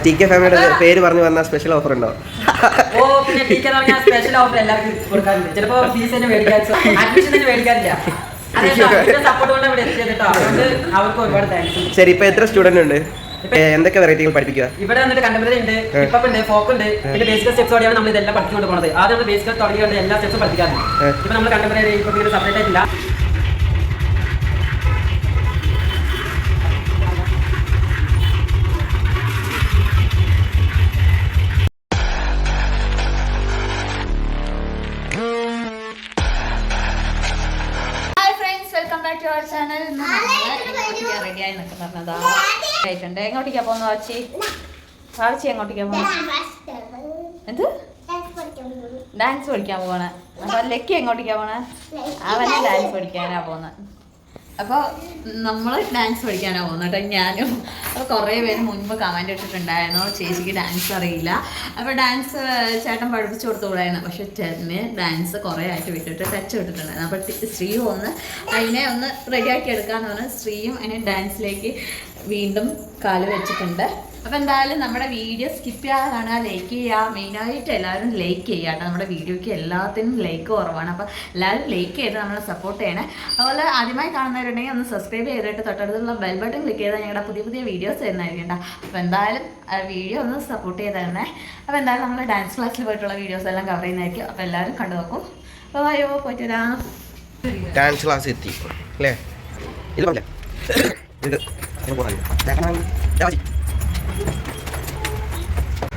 T K ഫാമിലിയുടെ പേര് പറഞ്ഞു വന്ന സ്പെഷ്യൽ ഓഫർ ഉണ്ടോ? ഓ പിന്നെ ടി കെ സ്പെഷ്യൽ ഓഫർ എല്ലാവർക്കും കൊടുക്കാറുണ്ട്. ചിലപ്പോ ഫീസ് തന്നെ മേടിക്കാൻ, അഡ്മിഷൻ തന്നെ മേടിക്കാറില്ല. സപ്പോർട്ട് കൊണ്ട് ഇവിടെ എത്തിയത് കേട്ടോ. അതുകൊണ്ട് അവർക്ക് ഒരുപാട് താങ്ക്സ്. ശരി, ഇപ്പൊ എത്ര സ്റ്റുഡന്റ് ഉണ്ട്? എന്തൊക്കെ വെറൈറ്റികൾ പഠിപ്പിക്കുക? ഇവിടെ വന്നിട്ട് കണ്ടംപററി ഉണ്ട്, ഹിപ്പ് ഉണ്ട്, ഫോക്ക് ഉണ്ട്, പിന്നെ ബേസിക് സ്റ്റെപ്സ് വഴിയാണ് നമ്മൾ ഇതെല്ലാം പഠിച്ചുകൊണ്ട് പോകുന്നത്. ആദ്യം നമ്മൾ ബേസിക് തുടങ്ങിയുണ്ട് എല്ലാ സ്റ്റെപ്സും പഠിക്കാറുണ്ട്. ഇപ്പൊ നമ്മൾ കണ്ടംപററി ഇപ്പൊ സെപ്പറേറ്റ് ആയിട്ടില്ല. എങ്ങോട്ടേക്കാ പോകുന്ന വാച്ചി? വാച്ചി എങ്ങോട്ടേക്കാ പോകുന്നത്? എന്ത് ഡാൻസ് പഠിക്കാൻ പോവാണ്. അപ്പൊ ലക്കി എങ്ങോട്ടേക്കാ പോണേ? അവനെ ഡാൻസ് പഠിക്കാനാ പോകുന്നത്. അപ്പോൾ നമ്മൾ ഡാൻസ് പഠിക്കാനാണ് പോകുന്നത് കേട്ടോ. ഞാനും അപ്പോൾ കുറേ പേര് മുൻപ് കമൻറ്റ് ഇട്ടിട്ടുണ്ടായിരുന്നു ചേച്ചിക്ക് ഡാൻസ് അറിയില്ല, അപ്പോൾ ഡാൻസ് ചേട്ടൻ പഠിപ്പിച്ചു കൊടുത്തുകൂടായിരുന്നു. പക്ഷെ ചേട്ടന് ഡാൻസ് കുറേ ആയിട്ട് വിട്ടിട്ട് ടച്ച് വിട്ടിട്ടുണ്ടായിരുന്നു. അപ്പോൾ ശ്രീ അതിനെ ഒന്ന് റെഡിയാക്കി എടുക്കാമെന്ന് പറഞ്ഞാൽ ശ്രീയും അതിനെ ഡാൻസിലേക്ക് വീണ്ടും കാല് വെച്ചിട്ടുണ്ട്. അപ്പോൾ എന്തായാലും നമ്മുടെ വീഡിയോ സ്കിപ്പ് ചെയ്യാതെ കാണുക, ലൈക്ക് ചെയ്യുക. മെയിനായിട്ട് എല്ലാവരും ലൈക്ക് ചെയ്യുക കേട്ടോ. നമ്മുടെ വീഡിയോയ്ക്ക് എല്ലാത്തിനും ലൈക്ക് കുറവാണ്. അപ്പോൾ എല്ലാവരും ലൈക്ക് ചെയ്ത് നമ്മളെ സപ്പോർട്ട് ചെയ്യണേ. അതുപോലെ ആദ്യമായി കാണുന്നവരുണ്ടെങ്കിൽ ഒന്ന് സബ്സ്ക്രൈബ് ചെയ്തിട്ട് തൊട്ടടുത്തുള്ള ബെൽ ബട്ടൺ ക്ലിക്ക് ചെയ്താൽ ഞങ്ങളുടെ പുതിയ പുതിയ വീഡിയോസ് വരുന്നതായിരിക്കും കേട്ടോ. അപ്പോൾ എന്തായാലും വീഡിയോ ഒന്ന് സപ്പോർട്ട് ചെയ്ത് തരണേ. അപ്പോൾ എന്തായാലും നമ്മൾ ഡാൻസ് ക്ലാസ്സിൽ പോയിട്ടുള്ള വീഡിയോസ് എല്ലാം കവർ ചെയ്യുന്നതായിരിക്കും. അപ്പോൾ എല്ലാവരും കണ്ടു നോക്കും. അപ്പോൾ അയ്യോ പോയിട്ട് വരാം. ഡാൻസ് ക്ലാസ് എത്തി അല്ലേ?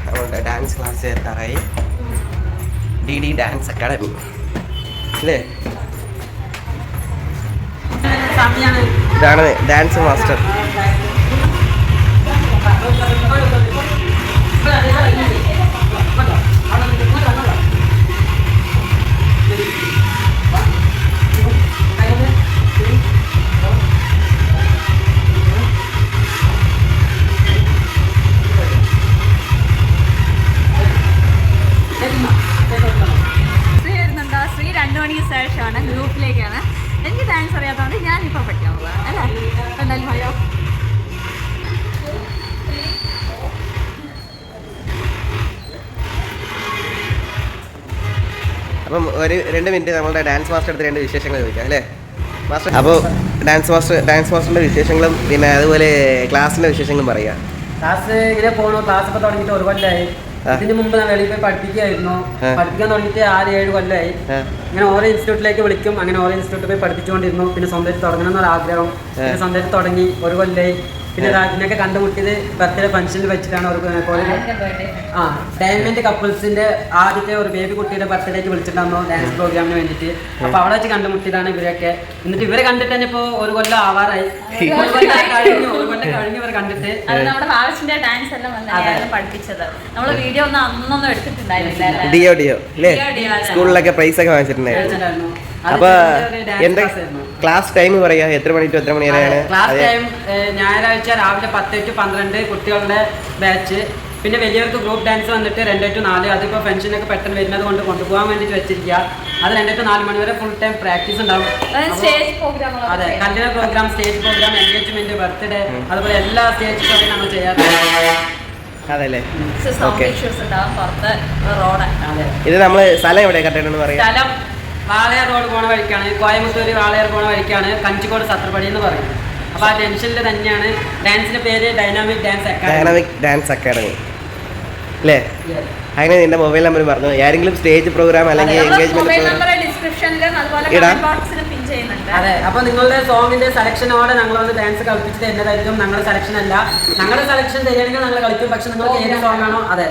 നമ്മളുടെ ഡാൻസ് ക്ലാസ് എത്താറായി. DD ഡാൻസ് അക്കാഡമി അല്ലേ? ഇതാണ് ഡാൻസ് മാസ്റ്റർ. ശ്രീ 2 മണിക്ക് ശേഷമാണ് ഗ്രൂപ്പിലേക്കാണ്. എനിക്ക് ഡാൻസ് അറിയാത്തതുകൊണ്ട് ഞാനിപ്പോൾ പഠിക്കാൻ പോകാം അല്ലേ? എന്തായാലും ഭയോ അപ്പം ഒരു 2 മിനിറ്റ് നമ്മളുടെ ഡാൻസ് മാസ്റ്റർ എടുത്ത് 2 വിശേഷങ്ങൾ ചോദിക്കാം അല്ലേ മാസ്റ്റർ? അപ്പോൾ ഡാൻസ് മാസ്റ്ററിൻ്റെ വിശേഷങ്ങളും പിന്നെ അതുപോലെ ക്ലാസ്സിൻ്റെ വിശേഷങ്ങളും പറയുക. ക്ലാസ് ഇങ്ങനെ പോകണു. ക്ലാസ് ഇപ്പോൾ തുടങ്ങിയിട്ട് ഒരു കൊല്ലമായി. ഇതിന് മുമ്പ് ഞാൻ വെളിയിൽ പോയി പഠിപ്പിക്കുകയായിരുന്നു. പഠിപ്പിക്കാൻ തുടങ്ങിയിട്ട് 6-7 കൊല്ലമായി. ഇങ്ങനെ ഓരോ ഇൻസ്റ്റിറ്റ്യൂട്ടിലേക്ക് വിളിക്കും. അങ്ങനെ ഓരോ ഇൻസ്റ്റിറ്റ്യൂട്ടിൽ പോയി പഠിപ്പിച്ചുകൊണ്ടിരുന്നു. പിന്നെ സ്വന്തമായിട്ട് തുടങ്ങണം എന്നൊരു ആഗ്രഹം. പിന്നെ സ്വന്തമായിട്ട് തുടങ്ങി ഒരു കൊല്ലമായി. പിന്നെ ഇതിനൊക്കെ കണ്ടുമുട്ടിയത് ബർത്ത്ഡേ ഫംഗ്ഷനിൽ വെച്ചിട്ടാണ്. ഒരു ഡയമണ്ട് കപ്പിൾസിന്റെ ആദ്യത്തെ ഒരു ബേബി കുട്ടിയുടെ ബർത്ത്ഡേക്ക് വിളിച്ചിട്ടുണ്ടായിരുന്നു ഡാൻസ് പ്രോഗ്രാമിന് വേണ്ടിയിട്ട്. അപ്പൊ അവിടെ വെച്ച് കണ്ടുമുട്ടിയതാണ് ഇവരൊക്കെ. എന്നിട്ട് ഇവരെ കണ്ടിട്ട് തന്നെ ഇപ്പൊ ഒരു കൊല്ലം ആവാറായി. ഒരു കൊല്ലം കഴിഞ്ഞു ഇവരെ കണ്ടിട്ട്. നമ്മുടെ ഭാവച്ചിന്റെ ഡാൻസ് എല്ലാം പഠിപ്പിച്ചത് നമ്മള് വീഡിയോ ഒന്നും അന്നൊന്നും എടുത്തിട്ടുണ്ടായിരുന്നില്ല. സ്കൂളിലൊക്കെ പ്രൈസ് ഒക്കെ വാങ്ങിച്ചിട്ടുണ്ടായിരുന്നു. അപ്പൊ എന്റെ ക്ലാസ് ടൈം പറയാ, എത്ര മണി ടു എത്ര മണി വരെയാണ്? ക്ലാസ് ടൈം ഞായറാഴ്ച രാവിലെ 10 to 12 കുട്ടികളുടെ ബാച്ച്. പിന്നെ വലിയവർക്ക് ഗ്രൂപ്പ് ഡാൻസ് വന്നിട്ട് 2 to 4. അതിപ്പോ പെൻഷനൊക്കെ പെട്ടെന്ന് വരുന്നത് കൊണ്ട് കൊണ്ടുപോകാൻ വേണ്ടിട്ട് വെച്ചിരിക്കുക. അത് 2 to 4 മണി വരെ ഫുൾ ടൈം പ്രാക്ടീസ് ഉണ്ടാവും. അതെ, കല്യാണ program, stage program, engagement, birthday, അതുപോലെ എല്ലാ സ്റ്റേജ് ഷോയും നമ്മൾ ചെയ്യാറുണ്ട്. അതല്ലേ? ഇത് നമ്മള് സ്ഥലം എവിടെ കറക്റ്റ് പറയാം? സ്ഥലം വാളയാർ റോഡ് പോണ വഴിക്കാണ്. കോയമ്പത്തൂര് വാളയാർ പോണ വഴിക്കാണ്. കഞ്ചിക്കോട് സത്രപടി എന്ന് പറയും. അപ്പൊ ആ ജംഗ്ഷനിൽ തന്നെയാണ്. ഡാൻസിന്റെ പേര് ഡൈനാമിക് ഡാൻസ് അക്കാഡമി അല്ലേ? അങ്ങനെ നിന്റെ മൊബൈൽ നമ്പർ പറഞ്ഞു. ആരെങ്കിലും സ്റ്റേജ് പ്രോഗ്രാം അല്ലെങ്കിൽ എൻഗേജ്മെന്റ് അതെ. അപ്പൊ നിങ്ങളുടെ സോങ്ങിന്റെ സെലക്ഷനോടെ ഞങ്ങൾ വന്ന് ഡാൻസ് കളിപ്പിച്ച് തരുന്നതായിരിക്കും. ഞങ്ങളുടെ സെലക്ഷൻ അല്ല. ഞങ്ങളുടെ സെലക്ഷൻ തരികയാണെങ്കിൽ ഞങ്ങൾ കളിക്കും. പക്ഷെ നിങ്ങൾക്ക് ഏത് സോങ് ആണോ അതെ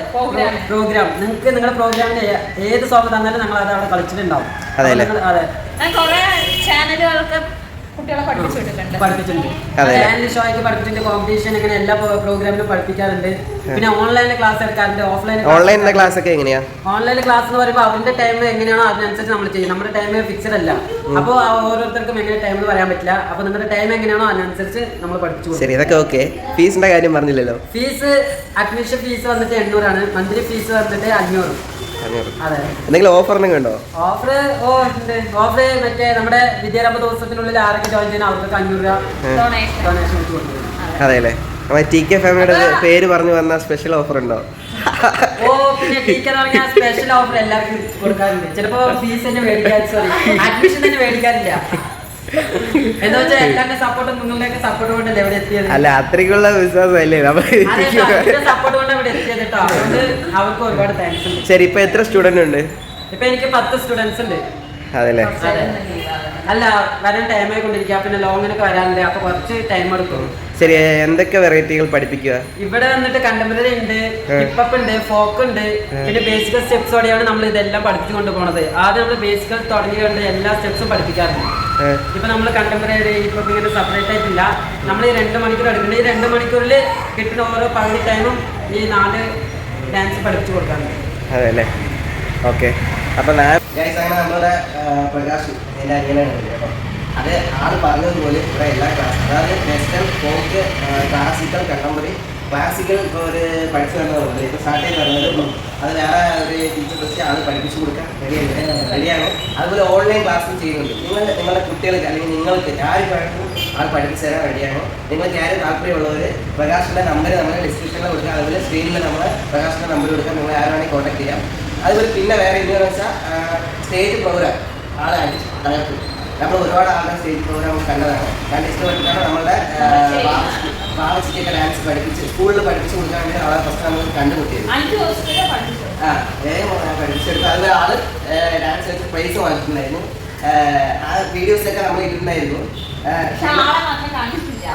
പ്രോഗ്രാം, നിങ്ങൾക്ക് നിങ്ങളുടെ പ്രോഗ്രാമിന് ഏത് സോങ് തന്നാലും ഞങ്ങൾ അത് അവിടെ കളിച്ചിട്ടുണ്ടാവും. അതെ ചാനലുകൾക്ക് കുട്ടികളെ പഠിപ്പിച്ചിട്ടുണ്ട്. ചാനൽ ഷോയ്ക്ക് പഠിപ്പിച്ചിട്ടുണ്ട്. കോമ്പറ്റീഷൻ അങ്ങനെ എല്ലാ പ്രോഗ്രാമിലും പഠിപ്പിക്കാറുണ്ട്. പിന്നെ ഓൺലൈനിൽ ക്ലാസ് എടുക്കാറുണ്ട്. ഓൺലൈനിലെ ക്ലാസ് ഒക്കെ എങ്ങനെയാ? ഓൺലൈൻ ക്ലാസ് എന്ന് പറയുമ്പോൾ അവരുടെ ടൈം എങ്ങനെയാണോ അതിനനുസരിച്ച് നമ്മൾ ചെയ്യും. നമ്മുടെ ടൈം ഫിക്സഡ് അല്ല. അപ്പോൾ ഓരോരുത്തർക്കും എങ്ങനെ ടൈം എന്ന് പറയാൻ പറ്റില്ല. അപ്പോൾ നിങ്ങളുടെ ടൈം എങ്ങനെയാണോ അതിനനുസരിച്ച് നമ്മൾ പഠിച്ചു. ശരി, ഇതൊക്കെ ഓക്കെ. ഫീസിന്റെ കാര്യം പറഞ്ഞില്ലല്ലോ. ഫീസ് അഡ്മിഷൻ ഫീസ് വന്നിട്ട് 800 ആണ്. മന്ത്ലി ഫീസ് വന്നിട്ട് 500. എന്തെങ്കിലും ഓഫർ ഉണ്ടോ? ഓഫർ ഓഫർ മറ്റേ നമ്മുടെ വിദ്യാരംഭ ദിവസത്തിനുള്ളിൽ ആരൊക്കെ ജോയിൻ ചെയ്യുന്ന അവർക്ക് 500 രൂപ ഡൊണേഷൻ. അതെല്ലേ? നമ്മുടെ TK ഫാമിലിയുടെ പേര് പറഞ്ഞു വന്ന സ്പെഷ്യൽ ഓഫർ ഉണ്ടോ? ഓ പിന്നെ TK എന്ന് പറഞ്ഞാൽ സ്പെഷ്യൽ ഓഫർ എല്ലാവർക്കും കൊടുക്കാറുണ്ട്. ചിലപ്പോ ഫീസ് തന്നെ മേടിക്കാൻ, സോറി അഡ്മിഷൻ തന്നെ മേടിക്കാറില്ല. എന്താ വെച്ചാൽ എല്ലാവരുടെ സപ്പോർട്ടും നിങ്ങളുടെയൊക്കെ സപ്പോർട്ട് കൊണ്ടല്ലേ ഇവിടെ എത്തിയത്. അല്ല അത്രയ്ക്കുള്ള വിശ്വാസമല്ലേ സപ്പോർട്ട് കൊണ്ട് ഇവിടെ എത്തിയത് കേട്ടോ. അതുകൊണ്ട് അവർക്ക് ഒരുപാട് താങ്ക്സ് ഉണ്ട്. ശരി, ഇപ്പൊ എത്ര സ്റ്റുഡന്റ് ഉണ്ട്? ഇപ്പൊ എനിക്ക് 10 സ്റ്റുഡൻസ് ഉണ്ട്. അതല്ലേ? അല്ല വരാൻ ടൈം ആയിക്കൊണ്ടിരിക്കുക, പിന്നെ ലോങ്ങിനൊക്കെ വരാനുണ്ട്, അപ്പൊ കുറച്ച് ടൈം എടുക്കും. ശരി, എന്തൊക്കെ വെറൈറ്റികൾ പഠിപ്പിക്കുക? ഇവിടെ വന്നിട്ട് കണ്ടംപററി ഉണ്ട്, ഹിപ്പ് ഉണ്ട്, ഫോക്ക് ഉണ്ട്, പിന്നെ ബേസിക്കൽ സ്റ്റെപ്സോടെയാണ് നമ്മൾ ഇതെല്ലാം പഠിപ്പിച്ചു കൊണ്ടുപോകുന്നത്. ആദ്യം നമ്മൾ ബേസിക്കൽ തുടങ്ങിയുണ്ട് എല്ലാ സ്റ്റെപ്സും പഠിപ്പിക്കാറുണ്ട്. ഇപ്പൊ നമ്മൾ കണ്ടംപററി ഇപ്പൊ ഇങ്ങനെ സെപ്പറേറ്റ് ആയിട്ടില്ല. നമ്മൾ ഈ 2 മണിക്കൂർ എടുക്കുന്നത്. ഈ 2 മണിക്കൂറിൽ കിട്ടുന്ന ഓരോ പകുതി ടൈമും ഈ 4 ഡാൻസ് പഠിപ്പിച്ചു കൊടുക്കാറുണ്ട്. അതെല്ലേ? ഓക്കെ. അപ്പൊ അങ്ങനെ നമ്മുടെ പ്രകാശ് എൻ്റെ അനിയനാണ് കേട്ടോ. അത് ആൾ പറഞ്ഞതുപോലെ ഇവിടെ എല്ലാ ക്ലാസ്, അതായത് western, folk, classical, contemporary. Classical ഇപ്പോൾ ഒരു പഠിച്ചു വരുന്നതുകൊണ്ട് ഇപ്പോൾ സ്റ്റാർട്ട് ചെയ്ത് വരുന്നത് അത് വേറെ ഒരു ടീച്ചർ വെച്ച് ആൾ പഠിപ്പിച്ചു കൊടുക്കാൻ റെഡിയാണ്. അതുപോലെ ഓൺലൈൻ ക്ലാസ്സും ചെയ്യുന്നുണ്ട്. നിങ്ങളുടെ കുട്ടികൾക്ക് അല്ലെങ്കിൽ നിങ്ങൾക്ക് ആർക്കും ആൾ പഠിപ്പിച്ചു തരാൻ റെഡിയാണ്. നിങ്ങൾക്ക് ആരും താല്പര്യമുള്ളവർ പ്രകാശിൻ്റെ നമ്പർ നമ്മൾ ഡിസ്ക്രിപ്ഷനിൽ കൊടുക്കുക. അതുപോലെ സ്ക്രീനിൽ നമ്മൾ പ്രകാശിൻ്റെ നമ്പർ കൊടുക്കുക. നിങ്ങൾ ആരാണെങ്കിൽ കോൺടാക്ട് ചെയ്യാം. അതുപോലെ പിന്നെ വേറെ എന്താണെന്ന് വെച്ചാൽ സ്റ്റേജ് പ്രോഗ്രാം ആളെ തകർത്തു. നമ്മൾ ഒരുപാട് ആളുടെ സ്റ്റേജ് പ്രോഗ്രാം കണ്ടതാണ്. ഞാൻ ഇഷ്ടപ്പെട്ടിട്ടാണ് നമ്മളുടെ ബാബച്ചിക്കൊക്കെ ഡാൻസ് പഠിപ്പിച്ച് സ്കൂളിൽ പഠിപ്പിച്ച് കൊടുക്കാൻ വേണ്ടി ആളെ ഫസ്റ്റ് നമ്മൾ കണ്ടുമുട്ടിയത്. വേഗം പഠിപ്പിച്ചെടുത്ത് അതുപോലെ ആള് ഡാൻസ് വെച്ച് പ്രൈസ് വാങ്ങിയിട്ടുണ്ടായിരുന്നു. ആ വീഡിയോസൊക്കെ നമ്മൾ ഇട്ടിട്ടുണ്ടായിരുന്നു.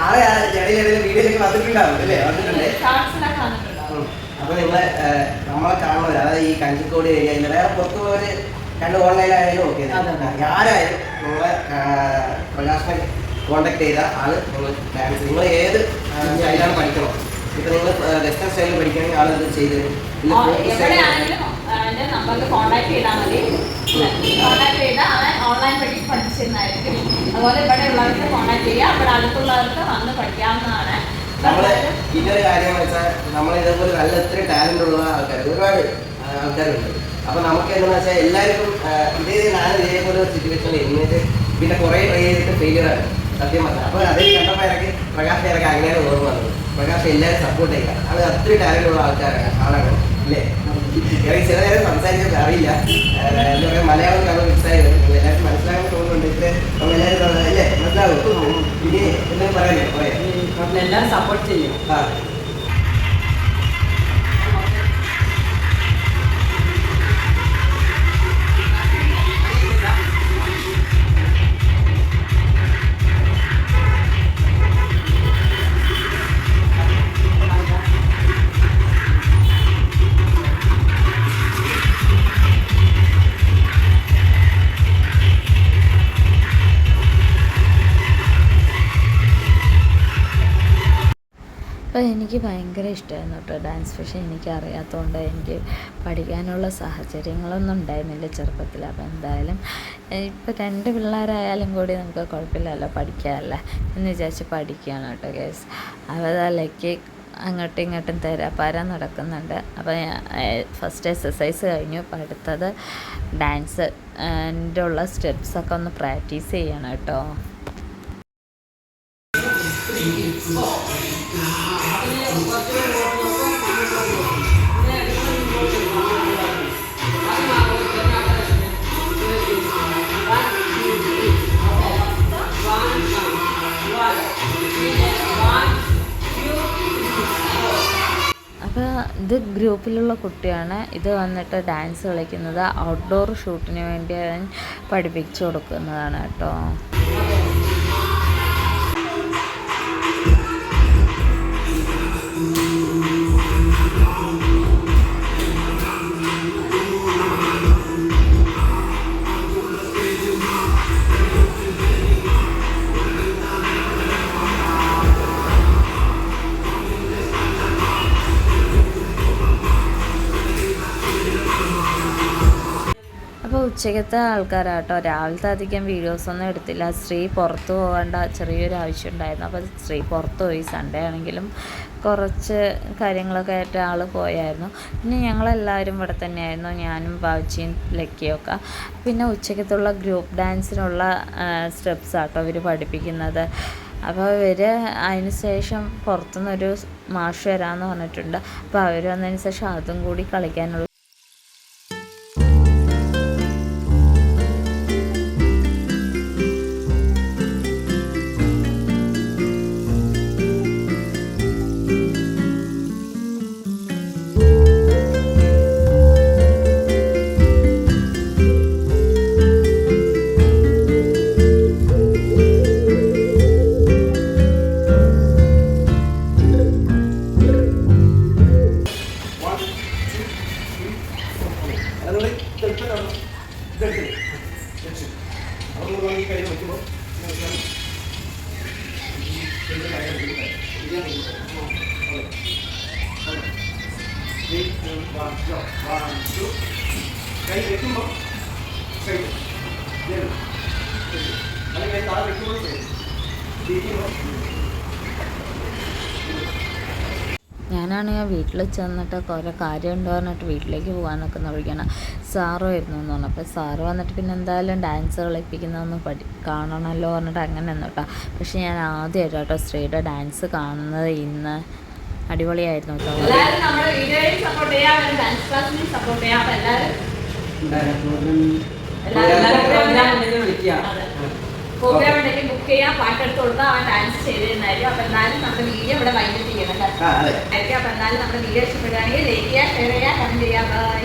ആളെ ഇടയിലിടയിൽ വീഡിയോയിലൊക്കെ വന്നിട്ടുണ്ടാവും അല്ലേ? വന്നിട്ടുണ്ട്. അപ്പൊ നമ്മളെ കാണുന്നവർ, അതായത് ഈ കഞ്ചിക്കോട് ഏരിയയിൽ വേറെ പുറത്തുള്ളവര് കണ്ട് ഓൺലൈനായാലും ഓക്കെ ആരായാലും നിങ്ങളെ പ്രകാശനെ കോണ്ടാക്ട് ചെയ്ത ആള് നിങ്ങൾ ഡാൻസ് നിങ്ങൾ ഏത് സ്റ്റൈലാണ് പഠിക്കണം. ഇപ്പൊ നിങ്ങൾ വെസ്റ്റേൺ സ്റ്റൈലിൽ പഠിക്കണമെങ്കിൽ ആളത് ചെയ്ത് തരും. അതുപോലെ ഇവിടെ ഉള്ളവർക്ക് കോൺടാക്ട് ചെയ്യുക. അവിടെ അടുത്തുള്ളവർക്ക് വന്ന് പഠിക്കാവുന്നതാണ്. നമ്മള് ഇന്നൊരു കാര്യം വെച്ചാൽ നമ്മൾ ഇതേപോലെ നല്ല ഇത്ര ടാലന്റ് ഉള്ള ആൾക്കാർ ഒരുപാട് ആൾക്കാരുണ്ട്. അപ്പൊ നമുക്ക് എന്താണെന്ന് വെച്ചാൽ എല്ലാവർക്കും ഞാൻ ഇതേപോലെ ഒരു സിറ്റുവേഷനിൽ എന്നിട്ട് പിന്നെ കുറെ ട്രൈ ചെയ്തിട്ട് ഫെയിലിയർ ആണ് സത്യം പറഞ്ഞത്. അപ്പൊ അതിൽ കണ്ടപ്പോൾ ഇറക്കി പ്രകാശ് ഇറക്കി അങ്ങനെയാണ് ഓർമ്മ വന്നത്. പ്രകാശ് എല്ലാവരും സപ്പോർട്ട് ചെയ്യുക. അത് അത്ര ടാലന്റ് ഉള്ള ആളാണ് അല്ലേ? ചില നേരം സംസാരിക്കാൻ അറിയില്ല. എന്താ പറയുക, മലയാളം കാരണം മിക്സായി വരും. എല്ലാവർക്കും മനസ്സിലാകാൻ തോന്നുന്നുണ്ട്. ഇത്ര നമ്മളെല്ലാവരും അല്ലേ മനസ്സിലാവും. ഇനി എന്തെങ്കിലും പറയാനേ പറയാം. എല്ലാവരും സപ്പോർട്ട് ചെയ്യും. അപ്പോൾ എനിക്ക് ഭയങ്കര ഇഷ്ടമായിരുന്നു കേട്ടോ ഡാൻസ്. പക്ഷേ എനിക്ക് അറിയാത്തതുകൊണ്ട് എനിക്ക് പഠിക്കാനുള്ള സാഹചര്യങ്ങളൊന്നും ഉണ്ടായിരുന്നില്ല ചെറുപ്പത്തിൽ. അപ്പോൾ എന്തായാലും ഇപ്പോൾ 2 പിള്ളേരായാലും കൂടി നമുക്ക് കുഴപ്പമില്ലല്ലോ, പഠിക്കാമല്ലോ എന്ന് വിചാരിച്ച് പഠിക്കുകയാണ് കേട്ടോ ഗൈസ്. അവതലേക്ക് അങ്ങോട്ടും ഇങ്ങോട്ടും തേരാപ്പാര നടക്കുന്നുണ്ട്. അപ്പോൾ ഫസ്റ്റ് എക്സസൈസ് കഴിഞ്ഞു. അപ്പോൾ അടുത്തത് ഡാൻസ് എൻ്റെ ഉള്ള സ്റ്റെപ്സൊക്കെ ഒന്ന് പ്രാക്ടീസ് ചെയ്യണം കേട്ടോ. അപ്പോൾ ഇത് ഗ്രൂപ്പിലുള്ള കുട്ടിയാണ്. ഇത് വന്നിട്ട് ഡാൻസ് കളിക്കുന്നത് ഔട്ട്ഡോർ ഷൂട്ടിന് വേണ്ടി പഠിപ്പിച്ചു കൊടുക്കുന്നതാണ് കേട്ടോ. ഉച്ചയ്ക്കത്തെ ആൾക്കാരാട്ടോ. രാവിലത്തെ അധികം വീഡിയോസൊന്നും എടുത്തില്ല. ശ്രീ പുറത്ത് പോകേണ്ട ചെറിയൊരു ആവശ്യം ഉണ്ടായിരുന്നു. അപ്പോൾ ശ്രീ പുറത്ത് പോയി. സൺഡേ ആണെങ്കിലും കുറച്ച് കാര്യങ്ങളൊക്കെ ആയിട്ട് ആൾ പോയായിരുന്നു. പിന്നെ ഞങ്ങളെല്ലാവരും ഇവിടെ തന്നെയായിരുന്നു, ഞാനും ബാബുച്ചിയും ലക്കിയൊക്കെ. പിന്നെ ഉച്ചയ്ക്കത്തുള്ള ഗ്രൂപ്പ് ഡാൻസിനുള്ള സ്റ്റെപ്സ് ആട്ടോ അവർ പഠിപ്പിക്കുന്നത്. അപ്പോൾ ഇവർ അതിന് ശേഷം പുറത്തുനിന്നൊരു മാഷ് വരാമെന്ന് പറഞ്ഞിട്ടുണ്ട്. അപ്പോൾ അവർ വന്നതിന് ശേഷം അതും കൂടി കളിക്കാനുള്ള കൈ വെക്കുമ്പോൾ സൈഡ് അല്ലെങ്കിൽ താഴെ വെക്കുമ്പോൾ ഞാനാണെങ്കിൽ വീട്ടിൽ ചെന്നിട്ട് കുറേ കാര്യമുണ്ട് പറഞ്ഞിട്ട് വീട്ടിലേക്ക് പോകാനൊക്കെ നോക്കിയാണ്. സാറ് വരുന്നു എന്ന് പറഞ്ഞു. അപ്പോൾ സാറ് വന്നിട്ട് പിന്നെ എന്തായാലും ഡാൻസ് കളിപ്പിക്കുന്നതൊന്ന് കാണണമല്ലോ പറഞ്ഞിട്ട് അങ്ങനെ ഒന്നും കേട്ടോ. പക്ഷെ ഞാൻ ആദ്യമായിട്ട് കേട്ടോ സ്ത്രീയുടെ ഡാൻസ് കാണുന്നത് ഇന്ന്. അടിപൊളിയായിരുന്നു കേട്ടോ. എല്ലാവരും നമ്മുടെ വീഡിയോയിൽ സപ്പോർട്ട് ചെയ്യാം, ഡാൻസ് ക്ലാസ്സിന് സപ്പോർട്ട് ചെയ്യാം. അപ്പോൾ എല്ലാവരും പ്രോഗ്രാം ഉണ്ടെങ്കിൽ ബുക്ക് ചെയ്യാം, പാട്ടെടുത്ത് കൊടുത്താൽ അവൻ ഡാൻസ് ചെയ്ത് തരുന്നതായിരിക്കും. അപ്പോൾ എന്തായാലും നമ്മുടെ വീഡിയോ ഇവിടെ വൈകിട്ട് ചെയ്യണം. അപ്പോൾ എന്തായാലും നമ്മുടെ വീഡിയോ ഇഷ്ടപ്പെടുകയാണെങ്കിൽ ലൈക്ക് ചെയ്യുക, ഷെയർ ചെയ്യുക, കമൻറ്റ് ചെയ്യുക. ബൈ.